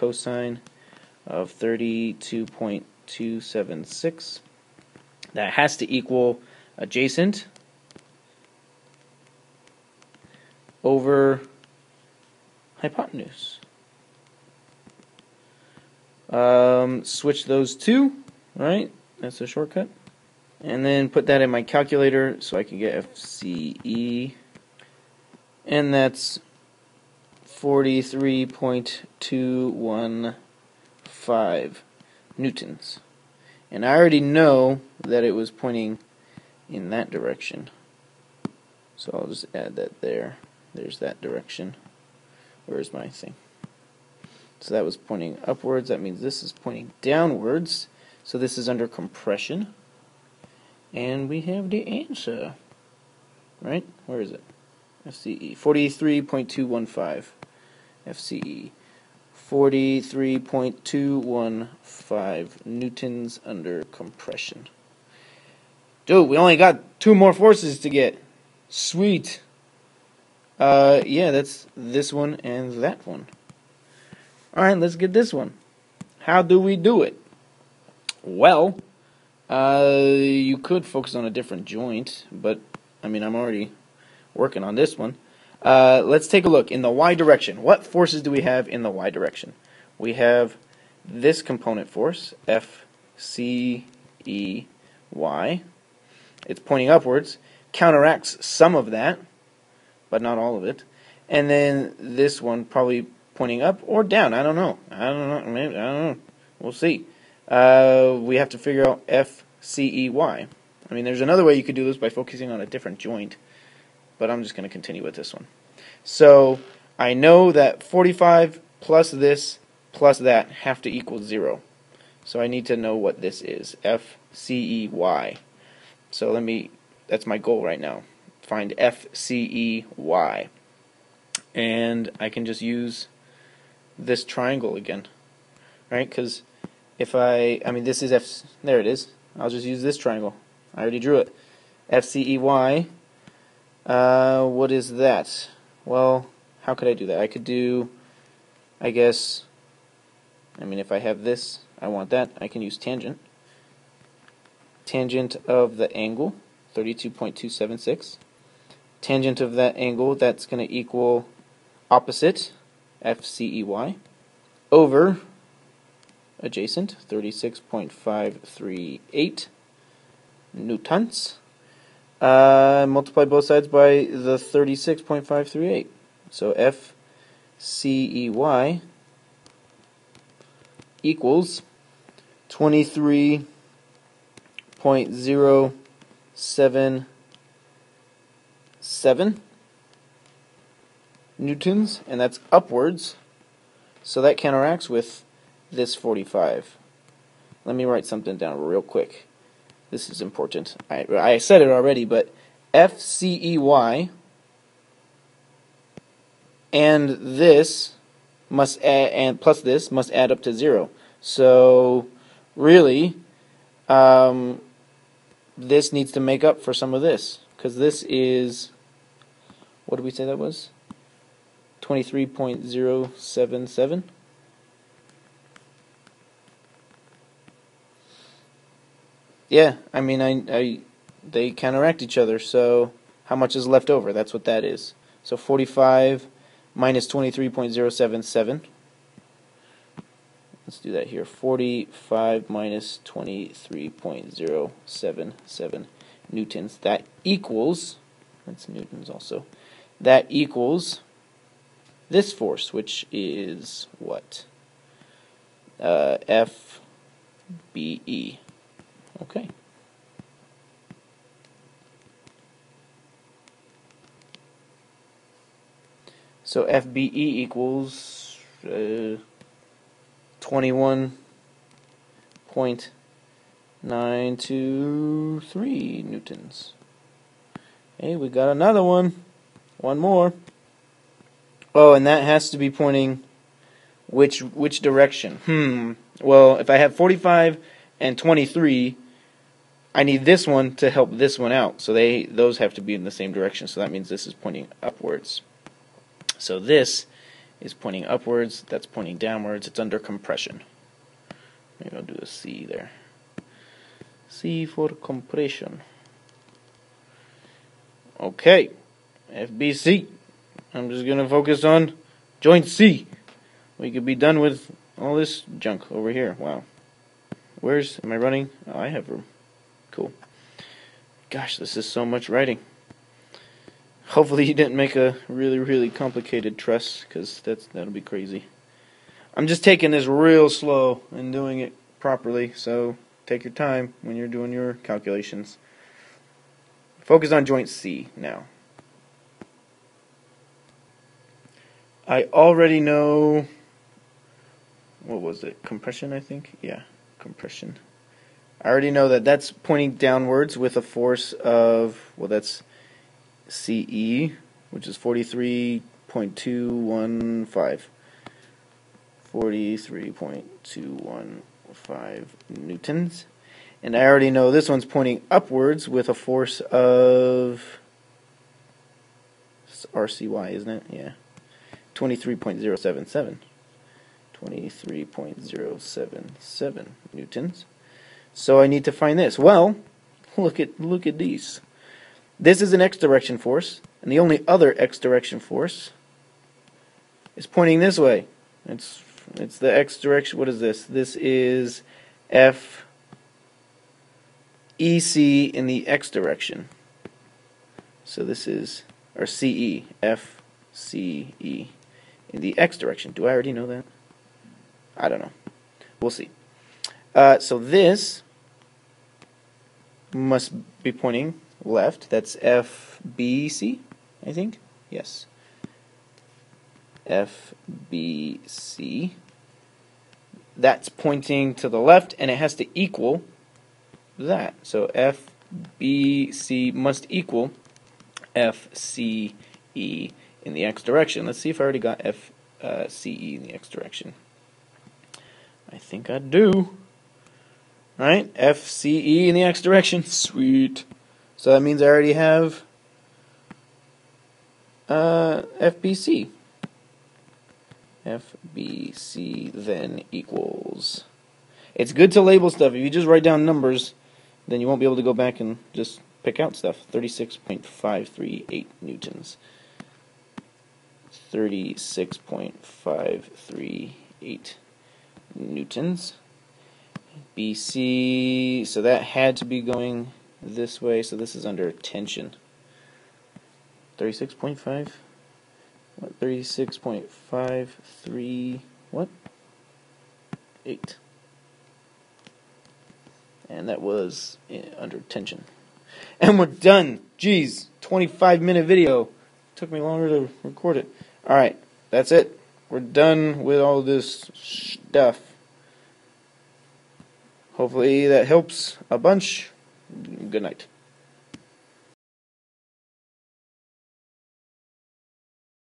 cosine of 32.276. That has to equal adjacent over hypotenuse. Switch those two, right? That's a shortcut. And then put that in my calculator so I can get FCE. And that's 43.215 newtons. And I already know that it was pointing in that direction. So I'll just add that there. There's that direction. Where's my thing? So that was pointing upwards. That means this is pointing downwards. So this is under compression. And we have the answer. Right? Where is it? FCE. 43.215. FCE. 43.215 newtons under compression. Dude, we only got 2 more forces to get. Sweet. Yeah, that's this one and that one. Alright, let's get this one. How do we do it? Well, you could focus on a different joint, but, I mean, I'm already working on this one. Let's take a look. In the y direction, what forces do we have in the y direction? We have this component force, FCEY. It's pointing upwards, counteracts some of that, but not all of it. And then this one probably pointing up or down. I don't know. Maybe, I don't know. We'll see. We have to figure out FCEY. I mean, there's another way you could do this by focusing on a different joint, but I'm just going to continue with this one. So I know that 45 plus this plus that have to equal 0. So I need to know what this is. FCEY. So that's my goal right now. Find FCEY. And I can just use this triangle again. Right? Because if I mean, this is there it is. I'll just use this triangle. I already drew it. FCEY. What is that? Well, how could I do that? I could do, I guess, I mean, if I have this, I want that, I can use tangent. Tangent of the angle, 32.276. Tangent of that angle, that's going to equal opposite, FCEY, over adjacent, 36.538 newtons. Multiply both sides by the 36.538. So FCEY equals 23.077 newtons, and that's upwards. So that counteracts with this 45. Let me write something down real quick. This is important. I said it already, but FCEY and this must add, and plus this must add up to 0. So really, this needs to make up for some of this, because this is, what did we say that was? 23.077. Yeah, I mean, they counteract each other, so how much is left over? That's what that is. So 45 minus 23.077. Let's do that here. 45 minus 23.077 newtons. That equals, that's newtons also, that equals this force, which is what? FBE. Okay. So FBE equals 21.923 newtons. Hey, we got another one. One more. Oh, and that has to be pointing which direction? Well, if I have 45 and 23, I need this one to help this one out. So those have to be in the same direction. So that means this is pointing upwards. So this is pointing upwards, that's pointing downwards, it's under compression. Maybe I'll do a C there. C for compression. Okay, FBC. I'm just going to focus on joint C. We could be done with all this junk over here. Wow. Am I running? Oh, I have room. Cool. Gosh, this is so much writing. Hopefully you didn't make a really, really complicated truss, because that'll be crazy. I'm just taking this real slow and doing it properly, so take your time when you're doing your calculations. Focus on joint C now. I already know, what was it, compression I think? Yeah, compression. I already know that that's pointing downwards with a force of, well, that's CE, which is 43.215. 43.215 newtons. And I already know this one's pointing upwards with a force of, it's RCY, isn't it? Yeah. 23.077. 23.077 newtons. So I need to find this. Well, look at these. This is an x direction force, and the only other x direction force is pointing this way. It's the x direction. What is this? This is F EC in the x direction. So this is, or CE, F CE in the x direction. Do I already know that? I don't know. We'll see. So this must be pointing left. That's FBC, I think. Yes. FBC. That's pointing to the left, and it has to equal that. So FBC must equal FCE in the x direction. Let's see if I already got FCE in the x direction. I think I do. Right? FCE in the x direction. Sweet. So that means I already have FBC. FBC then equals. It's good to label stuff. If you just write down numbers, then you won't be able to go back and just pick out stuff. 36.538 newtons. 36.538 newtons. BC, so that had to be going this way, so this is under tension. 36.5? What? 36.53, what? 8. And that was under tension. And we're done. Jeez, 25-minute video. Took me longer to record it. Alright, that's it. We're done with all this stuff. Hopefully that helps a bunch. Good night.